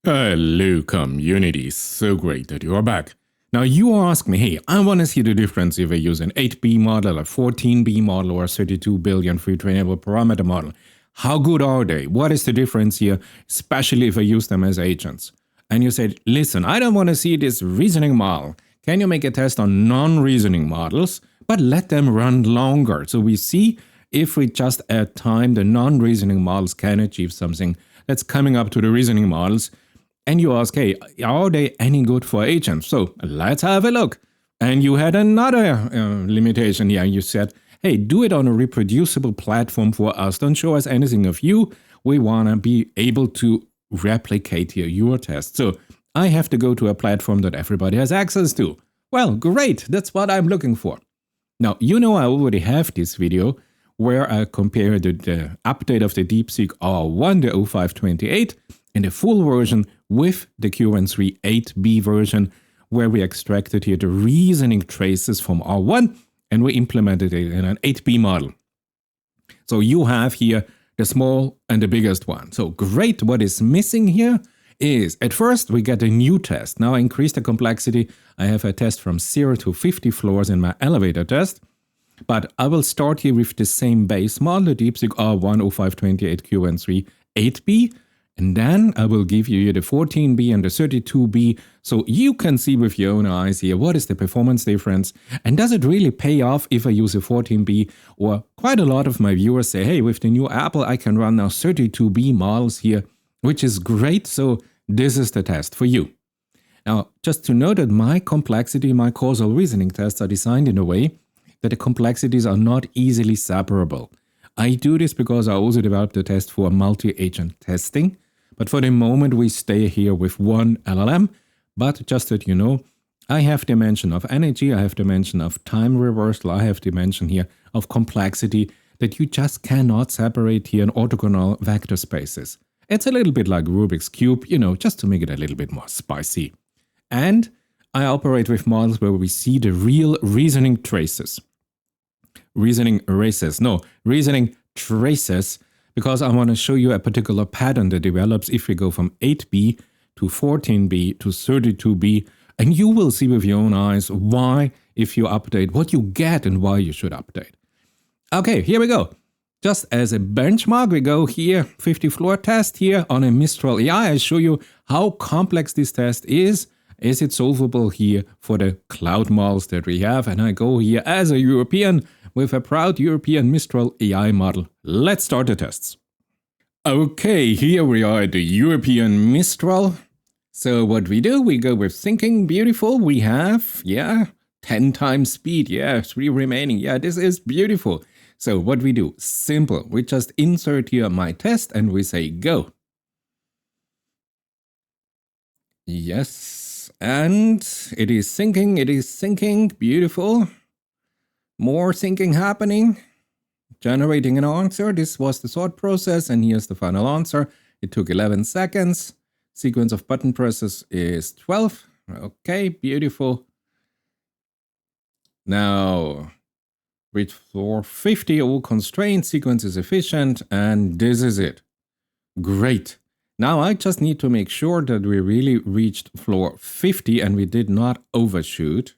Hello, community. So great that you are back. Now, you ask me, hey, I want to see the difference if I use an 8B model, a 14B model, or a 32 billion free trainable parameter model. How good are they? What is the difference here, especially if I use them as agents? And you said, listen, I don't want to see this reasoning model. Can you make a test on non-reasoning models, but let them run longer? So we see if we just add time, the non-reasoning models can achieve something that's coming up to the reasoning models. And you ask, hey, are they any good for agents? So let's have a look. And you had another limitation here. You said, hey, do it on a reproducible platform for us. Don't show us anything of you. We want to be able to replicate here your test. So I have to go to a platform that everybody has access to. Well, great. That's what I'm looking for. Now, you know I already have this video where I compared the update of the DeepSeek R1, the 0528, in the full version with the Qwen3 8B version, where we extracted here the reasoning traces from R1 and we implemented it in an 8B model. So you have here the small and the biggest one. So great. What is missing here is at first we get a new test. Now I increase the complexity. I have a test from 0 to 50 floors in my elevator test. But I will start here with the same base model, the DeepSeek R1 0528 Qwen3 8B. And then I will give you the 14B and the 32B so you can see with your own eyes here what is the performance difference and does it really pay off if I use a 14B, or quite a lot of my viewers say, hey, with the new Apple I can run now 32B models here, which is great. So this is the test for you. Now, just to note that my complexity, my causal reasoning tests are designed in a way that the complexities are not easily separable. I do this because I also developed a test for multi-agent testing. But for the moment, we stay here with one LLM. But just that you know, I have dimension of energy, I have dimension of time reversal, I have dimension here of complexity that you just cannot separate here in orthogonal vector spaces. It's a little bit like Rubik's Cube, you know, just to make it a little bit more spicy. And I operate with models where we see the real reasoning traces. Reasoning traces, because I want to show you a particular pattern that develops if we go from 8B to 14B to 32B, and you will see with your own eyes why, if you update, what you get and why you should update. Okay, here we go. Just as a benchmark, we go here, 50 floor test here on a MISTRAL AI. I show you how complex this test is. Is it solvable here for the cloud models that we have? And I go here as a European with a proud European MISTRAL AI model. Let's start the tests. Okay, here we are at the European MISTRAL. So what we do, we go with thinking, beautiful. We have, 10 times speed. 3 remaining. This is beautiful. So what we do, simple. We just insert here my test and we say go. Yes, and it is thinking, beautiful. More thinking happening, generating an answer. This was the thought process, and here's the final answer. It took 11 seconds. Sequence of button presses is 12. Okay, beautiful. Now, with floor 50, all constraints, sequence is efficient, and this is it. Great. Now I just need to make sure that we really reached floor 50 and we did not overshoot.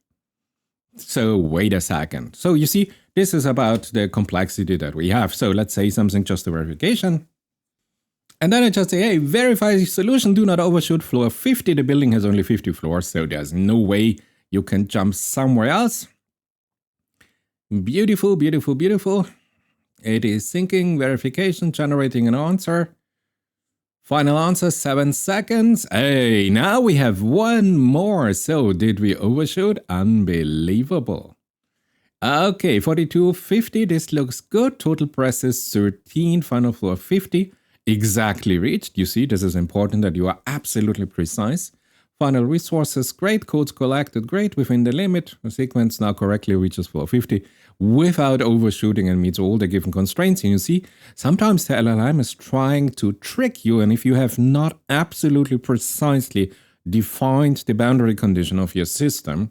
So wait a second. So you see, this is about the complexity that we have. So let's say something just a verification. And then I just say, hey, verify the solution, do not overshoot floor 50. The building has only 50 floors, so there's no way you can jump somewhere else. Beautiful, beautiful, beautiful. It is thinking, verification, generating an answer. Final answer, 7 seconds. Hey, now we have one more. So did we overshoot? Unbelievable. Okay, 42.50. This looks good. Total presses 13. Final floor 50. Exactly reached. You see, this is important that you are absolutely precise. Final resources, great. Codes collected, great. Within the limit. The sequence now correctly reaches floor 50 without overshooting and meets all the given constraints. And you see, sometimes the LLM is trying to trick you. And if you have not absolutely precisely defined the boundary condition of your system,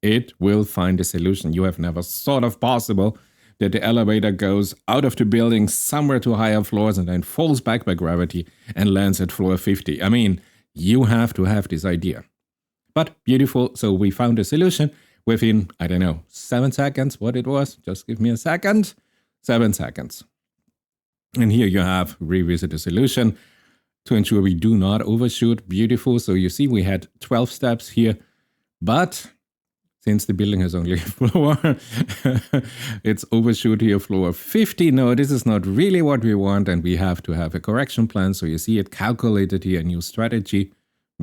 it will find a solution you have never thought of possible, that the elevator goes out of the building somewhere to higher floors and then falls back by gravity and lands at floor 50. I mean, You have to have this idea. But beautiful. So we found a solution within, I don't know, 7 seconds, what it was. Just give me a second. 7 seconds. And here you have revisit the solution to ensure we do not overshoot. Beautiful. So you see we had 12 steps here, but since the building has only a floor, it's overshoot here floor 50. No, this is not really what we want, and we have to have a correction plan. So you see it calculated here, a new strategy.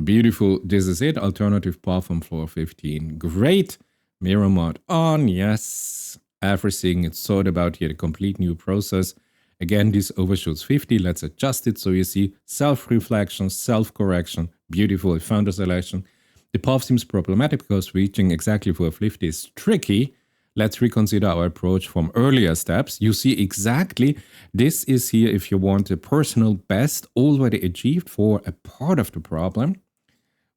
Beautiful. This is it. Alternative path from floor 15. Great. Mirror mode on. Yes. Everything it's thought about here. The complete new process. Again, this overshoots 50. Let's adjust it. So you see self-reflection, self-correction. Beautiful. Found a selection. The path seems problematic because reaching exactly floor 50 is tricky. Let's reconsider our approach from earlier steps. You see exactly this is here if you want a personal best already achieved for a part of the problem.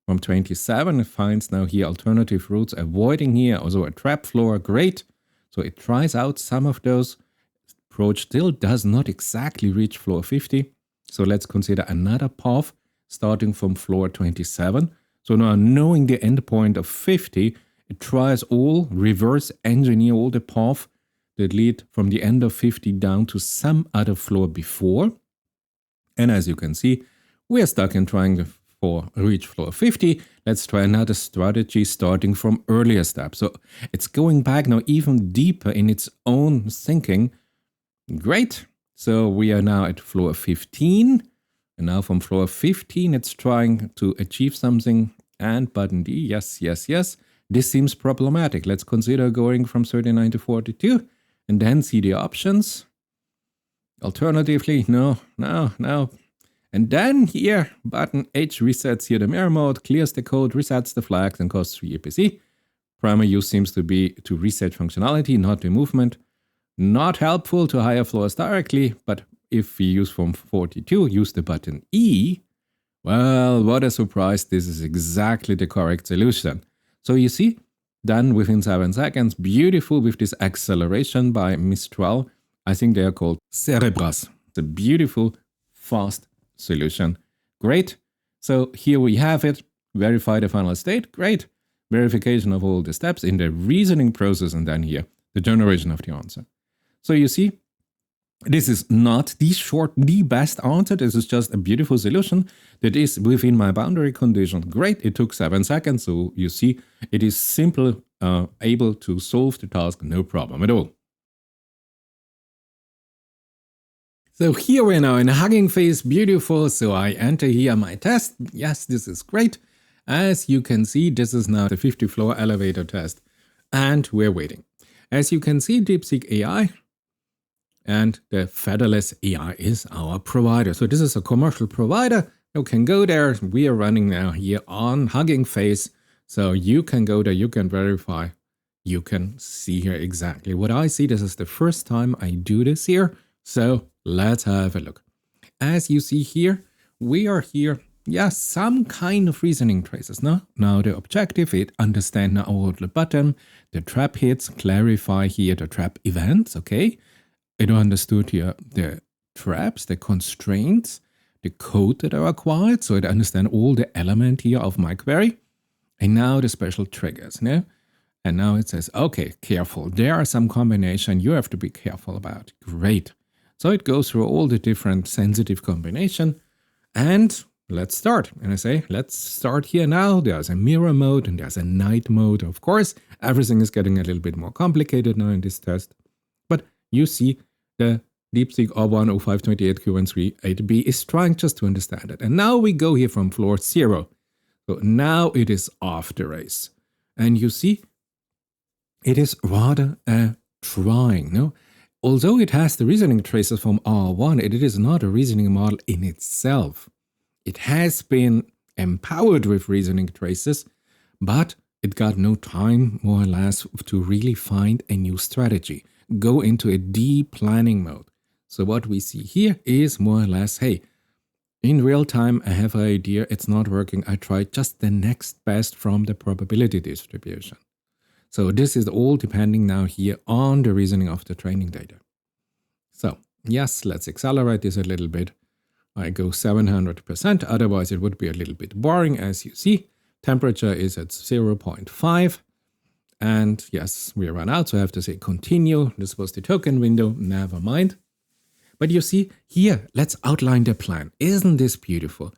From 27, it finds now here alternative routes, avoiding here also a trap floor. Great. So it tries out some of those. Approach still does not exactly reach floor 50. So let's consider another path starting from floor 27. So now knowing the endpoint of 50, it tries all, reverse engineer all the path that lead from the end of 50 down to some other floor before. And as you can see, we are stuck in trying for reach floor 50. Let's try another strategy starting from earlier steps. So it's going back now even deeper in its own thinking. Great. So we are now at floor 15. And now from floor 15, it's trying to achieve something. And button D, yes, yes, yes. This seems problematic. Let's consider going from 39 to 42 and then see the options. Alternatively, no. And then here, button H resets here the mirror mode, clears the code, resets the flags, and costs 3 APC. Primary use seems to be to reset functionality, not the movement. Not helpful to higher floors directly, but if we use from 42, use the button E. Well, what a surprise. This is exactly the correct solution. So you see, done within 7 seconds. Beautiful with this acceleration by MISTRAL. I think they are called Cerebras. It's a beautiful, fast solution. Great. So here we have it. Verify the final state. Great. Verification of all the steps in the reasoning process, and then here, the generation of the answer. So you see, this is not the best answer. This is just a beautiful solution that is within my boundary condition. Great. It took 7 seconds. So you see, it is simple, able to solve the task, no problem at all. So here we're now in a Hugging Face. Beautiful. So I enter here my test. Yes, this is great. As you can see, this is now the 50 floor elevator test. And we're waiting. As you can see, DeepSeek AI and the featherless AI is our provider. So this is a commercial provider. You can go there. We are running now here on Hugging Face. So you can go there, you can verify. You can see here exactly what I see. This is the first time I do this here. So let's have a look. As you see here, we are here. Yes, some kind of reasoning traces. Now the objective, it understand now all the button, the trap hits, clarify here the trap events, okay? It understood here the traps, the constraints, the code that are acquired, so it understand all the element here of my query. And now the special triggers, no? And now it says, okay, careful. There are some combination you have to be careful about. Great. So it goes through all the different sensitive combination, and let's start. And I say, let's start here now. There's a mirror mode and there's a night mode. Of course, everything is getting a little bit more complicated now in this test. But you see the DeepSeek R1 0528 Qwen3 8B is trying just to understand it. And now we go here from floor 0. So now it is off the race. And you see, it is rather a trying, no? Although it has the reasoning traces from R1, it is not a reasoning model in itself. It has been empowered with reasoning traces, but it got no time, more or less, to really find a new strategy. Go into a de-planning mode. So what we see here is more or less, hey, in real time, I have an idea, it's not working, I try just the next best from the probability distribution. So this is all depending now here on the reasoning of the training data. So yes, let's accelerate this a little bit. I go 700%, otherwise it would be a little bit boring. As you see, temperature is at 0.5. And yes, we run out, so I have to say continue. This was the token window, never mind. But you see, here, let's outline the plan. Isn't this beautiful?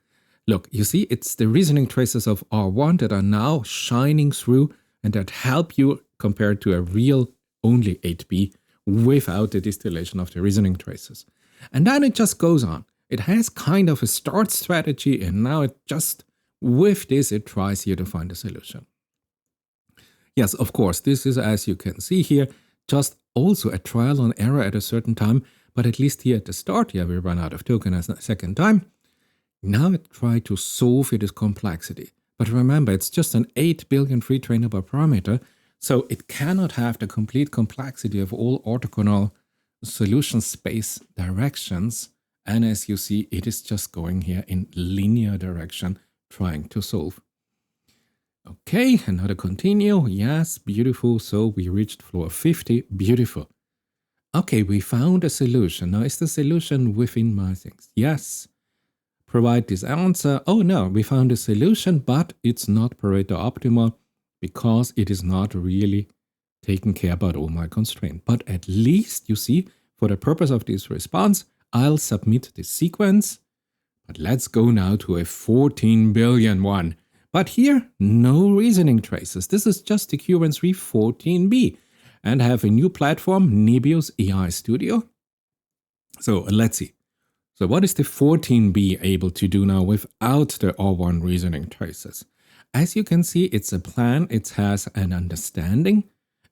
Look, you see, it's the reasoning traces of R1 that are now shining through and that help you compared to a real only 8B without the distillation of the reasoning traces. And then it just goes on. It has kind of a start strategy, and now it just, with this, it tries here to find a solution. Yes, of course, this is, as you can see here, just also a trial and error at a certain time, but at least here at the start, yeah, we run out of token a second time. Now it tried to solve its complexity. But remember, it's just an 8 billion free trainable parameter, so it cannot have the complete complexity of all orthogonal solution space directions. And as you see, it is just going here in linear direction, trying to solve. Okay, another continue. Yes, beautiful. So we reached floor 50. Beautiful. Okay, we found a solution. Now, is the solution within my things? Yes. Provide this answer. Oh no, we found a solution, but it's not Pareto optimal because it is not really taking care about all my constraints. But at least, you see, for the purpose of this response, I'll submit the sequence. But let's go now to a 14 billion one. But here, no reasoning traces. This is just the Qwen3 14B. And I have a new platform, Nebius AI Studio. So let's see. So what is the 14B able to do now without the R1 reasoning traces? As you can see, it's a plan. It has an understanding.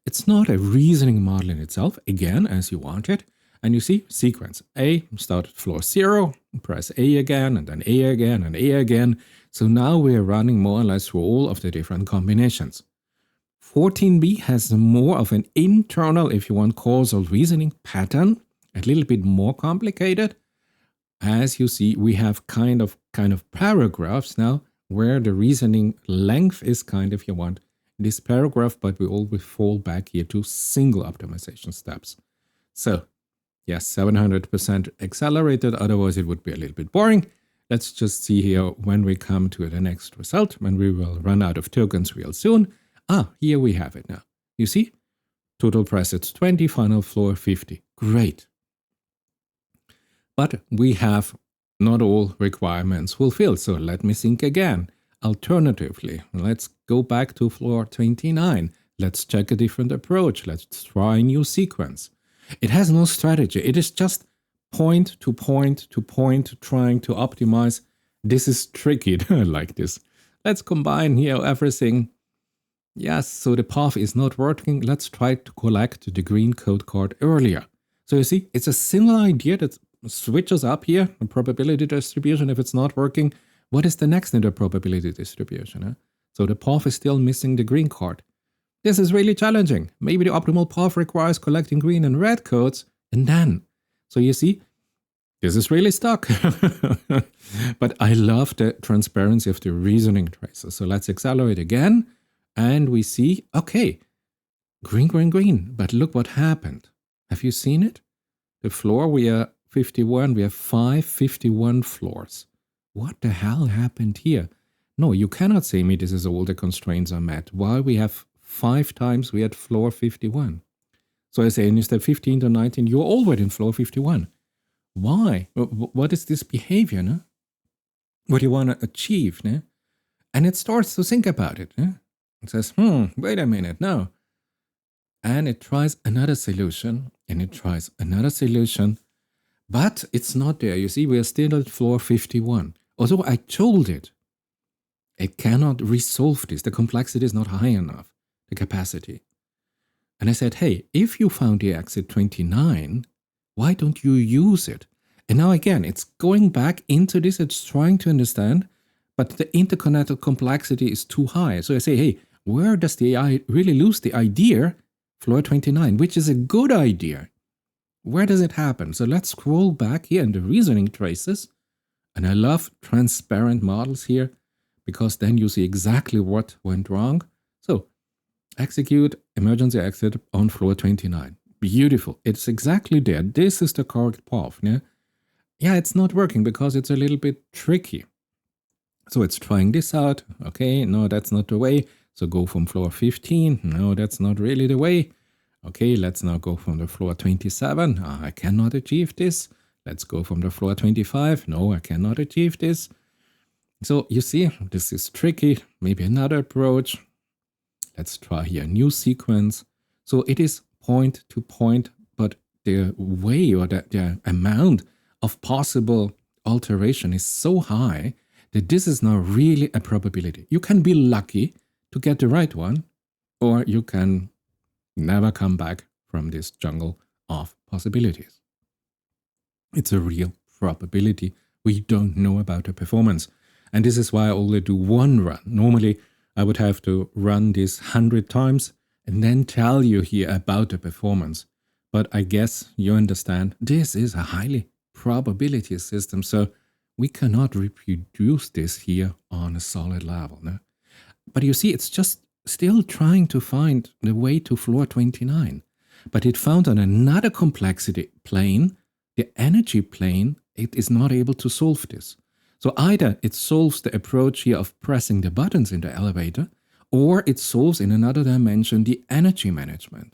It's not a reasoning model in itself, again, as you want it. And you see, sequence A, start at floor 0, press A again, and then A again, and A again. So now we are running more or less through all of the different combinations. 14B has more of an internal, if you want, causal reasoning pattern, a little bit more complicated. As you see, we have kind of paragraphs now where the reasoning length is if you want, this paragraph, but we always fall back here to single optimization steps. So, yes, 700% accelerated, otherwise it would be a little bit boring. Let's just see here when we come to the next result, when we will run out of tokens real soon. Here we have it now. You see? Total presets 20, final floor 50. Great. But we have not all requirements fulfilled, so let me think again. Alternatively, let's go back to floor 29. Let's check a different approach. Let's try a new sequence. It has no strategy. It is just point to point to point, trying to optimize. This is tricky, like this. Let's combine here everything. Yes, so the path is not working. Let's try to collect the green code card earlier. So you see, it's a similar idea that switches up here, the probability distribution. If it's not working, what is the next in the probability distribution? So the path is still missing the green card. This is really challenging. Maybe the optimal path requires collecting green and red codes, and then. So you see, this is really stuck. But I love the transparency of the reasoning traces. So let's accelerate again. And we see, okay, green, green, green. But look what happened. Have you seen it? The floor, we are 51. We have 551 floors. What the hell happened here? No, you cannot say me this is all the constraints are met. Why we have 5 times we had floor 51. So I say instead of 15 to 19, you're already in floor 51. Why? What is this behavior? No? What do you want to achieve? No? And it starts to think about it. No? It says, wait a minute, no. And it tries another solution, and it tries another solution, but it's not there. You see, we are still at floor 51. Although I told it cannot resolve this. The complexity is not high enough, the capacity. And I said, hey, if you found the exit 29, why don't you use it? And now again, it's going back into this. It's trying to understand, but the interconnected complexity is too high. So I say, hey, where does the AI really lose the idea? Floor 29, which is a good idea. Where does it happen? So let's scroll back here in the reasoning traces. And I love transparent models here, because then you see exactly what went wrong. So execute emergency exit on floor 29. Beautiful. It's exactly there. This is the correct path. Yeah? yeah, it's not working because it's a little bit tricky. So it's trying this out. Okay, no, that's not the way. So go from floor 15. No, that's not really the way. Okay, let's now go from the floor 27. I cannot achieve this. Let's go from the floor 25. No, I cannot achieve this. So you see, this is tricky. Maybe another approach. Let's try here a new sequence. So it is point to point, but the way or the amount of possible alteration is so high that this is now really a probability. You can be lucky to get the right one, or you can never come back from this jungle of possibilities. It's a real probability. We don't know about the performance. And this is why I only do one run. Normally, I would have to run this 100 times and then tell you here about the performance. But I guess you understand this is a highly probability system, so we cannot reproduce this here on a solid level. No? But you see, it's just still trying to find the way to floor 29. But it found on another complexity plane, the energy plane, it is not able to solve this. So either it solves the approach here of pressing the buttons in the elevator, or it solves in another dimension the energy management.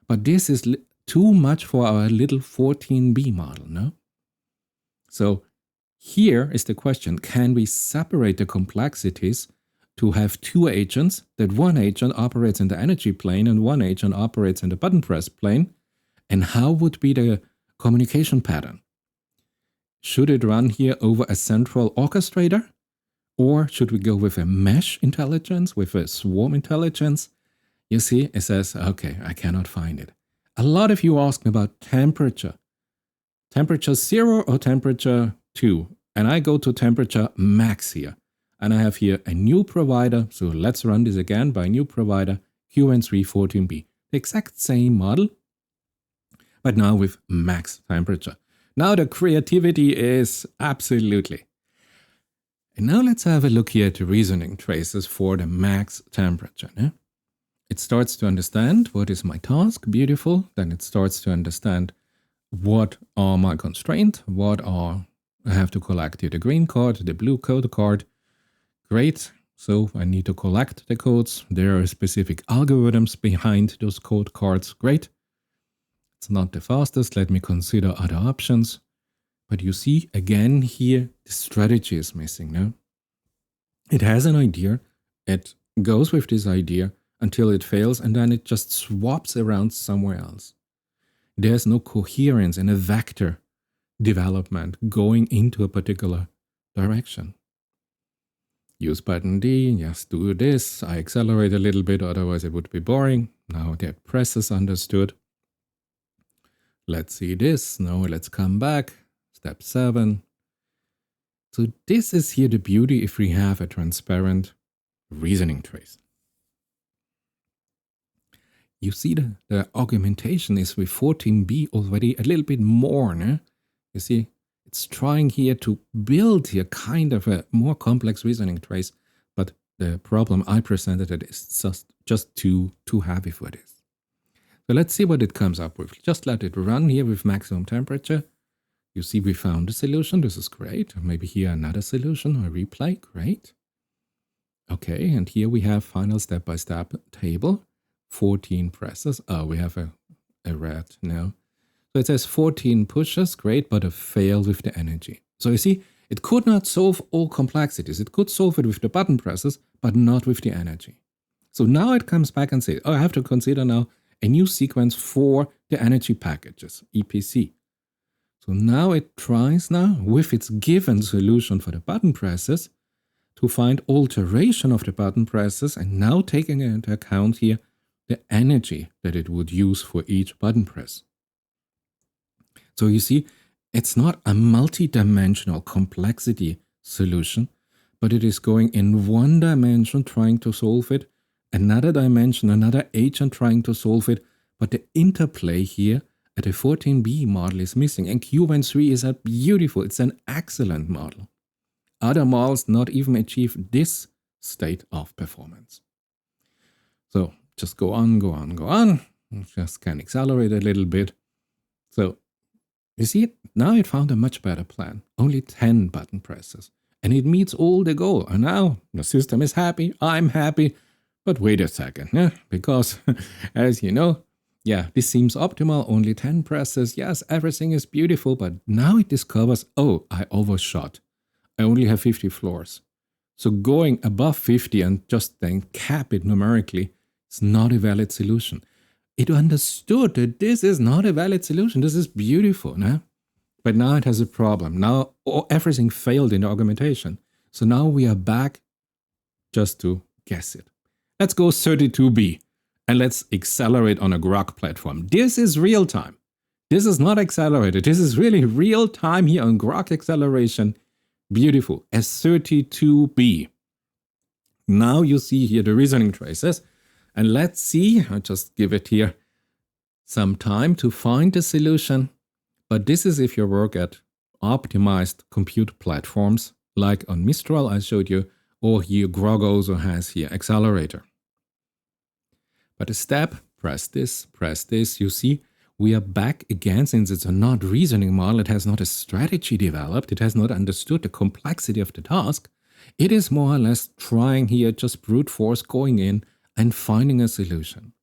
But this is too much for our little 14B model, no? So here is the question, can we separate the complexities to have two agents, that one agent operates in the energy plane and one agent operates in the button press plane? And how would be the communication pattern? Should it run here over a central orchestrator? Or should we go with a mesh intelligence, with a swarm intelligence? You see, it says, okay, I cannot find it. A lot of you ask me about temperature. Temperature 0 or temperature 2? And I go to temperature max here. And I have here a new provider. So let's run this again by new provider, Qwen3 14B. The exact same model, but now with max temperature. Now the creativity is absolutely. And now let's have a look here at the reasoning traces for the max temperature. Yeah? It starts to understand what is my task, beautiful. Then it starts to understand what are my constraints, I have to collect here the green card, the blue code card. Great. So I need to collect the codes. There are specific algorithms behind those code cards. Great. It's not the fastest. Let me consider other options. But you see, again, here, the strategy is missing, no? It has an idea. It goes with this idea until it fails, and then it just swaps around somewhere else. There's no coherence in a vector development going into a particular direction. Use button D, yes, do this. I accelerate a little bit, otherwise it would be boring. Now that press is understood. Let's see this. Now let's come back. Step 7. So this is here the beauty if we have a transparent reasoning trace. You see the augmentation is with 14B already a little bit more. No? You see, it's trying here to build here kind of a more complex reasoning trace, but the problem I presented it is just too heavy for this. So let's see what it comes up with. Just let it run here with maximum temperature. You see we found a solution. This is great. Maybe here another solution or replay. Great. Okay, and here we have final step-by-step table. 14 presses. Oh, we have a red now. So it says 14 pushes. Great, but a fail with the energy. So you see, it could not solve all complexities. It could solve it with the button presses, but not with the energy. So now it comes back and says, oh, I have to consider now a new sequence for the energy packages, EPC. So now it tries now, with its given solution for the button presses, to find alteration of the button presses and now taking into account here the energy that it would use for each button press. So you see, it's not a multi-dimensional complexity solution, but it is going in one dimension trying to solve it, another dimension, another agent trying to solve it, but the interplay here at the 14B model is missing. And Qwen3 is a beautiful, it's an excellent model. Other models not even achieve this state of performance. So just go on. Just can accelerate a little bit. So You see, now it found a much better plan. Only 10 button presses. And it meets all the goal. And now the system is happy, I'm happy. But wait a second, yeah? Because as you know, yeah, this seems optimal, only 10 presses. Yes, everything is beautiful, but now it discovers, oh, I overshot. I only have 50 floors. So going above 50 and just then cap it numerically is not a valid solution. It understood that this is not a valid solution. This is beautiful, no? But now it has a problem. Now everything failed in the augmentation. So now we are back just to guess it. Let's go 32B and let's accelerate on a groq platform. This is real time. This is not accelerated. This is really real time here on groq acceleration. Beautiful. S32B. Now you see here the reasoning traces. And let's see, I'll just give it here some time to find the solution. But this is if you work at optimized compute platforms, like on MISTRAL I showed you, or here groq also has here accelerator. But a step, press this, you see, we are back again, since it's a not reasoning model, it has not a strategy developed, it has not understood the complexity of the task. It is more or less trying here, just brute force going in and finding a solution.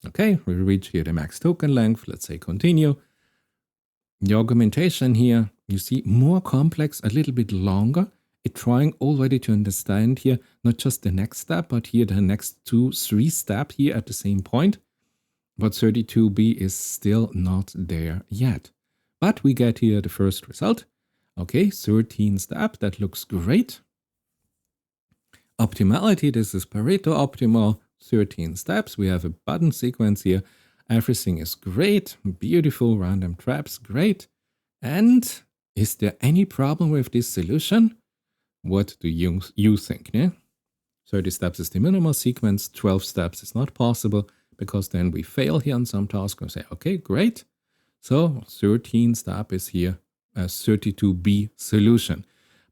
Okay, we reach here the max token length, let's say continue. The augmentation here, you see, more complex, a little bit longer. It's trying already to understand here, not just the next step, but here the next 2-3 steps here at the same point. But 32B is still not there yet. But we get here the first result. Okay, 13 step, that looks great. Optimality, this is Pareto optimal, 13 steps. We have a button sequence here. Everything is great, beautiful, random traps, great. And is there any problem with this solution? What do you think? Yeah? 30 steps is the minimal sequence, 12 steps is not possible, because then we fail here on some task and say, okay, great. So 13 step is here a 32B solution.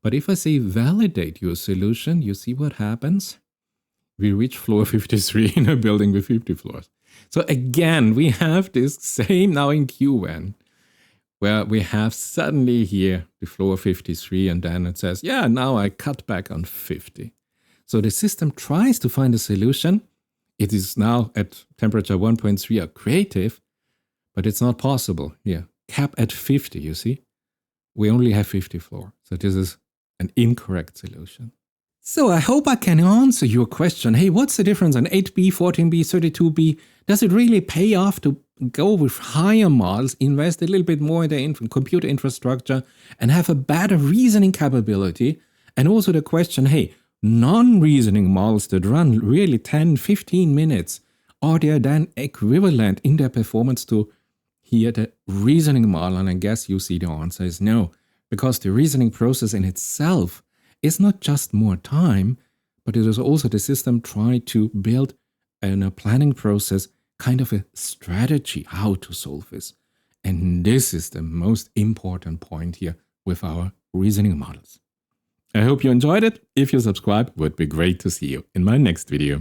But if I say validate your solution, you see what happens? We reach floor 53 in a building with 50 floors. So again, we have this same now in Qwen, where we have suddenly here the floor 53, and then it says, yeah, now I cut back on 50. So the system tries to find a solution. It is now at temperature 1.3 are creative, but it's not possible here. Cap at 50, you see? We only have 50 floor. So this is an incorrect solution. So I hope I can answer your question. Hey, what's the difference on 8B, 14B, 32B? Does it really pay off to go with higher models, invest a little bit more in the computer infrastructure, and have a better reasoning capability? And also the question, hey, non-reasoning models that run really 10, 15 minutes, are they then equivalent in their performance to here the reasoning model? And I guess you see the answer is no, because the reasoning process in itself is not just more time, but it is also the system trying to build in a planning process kind of a strategy how to solve this. And this is the most important point here with our reasoning models. I hope you enjoyed it. If you subscribe, it would be great to see you in my next video.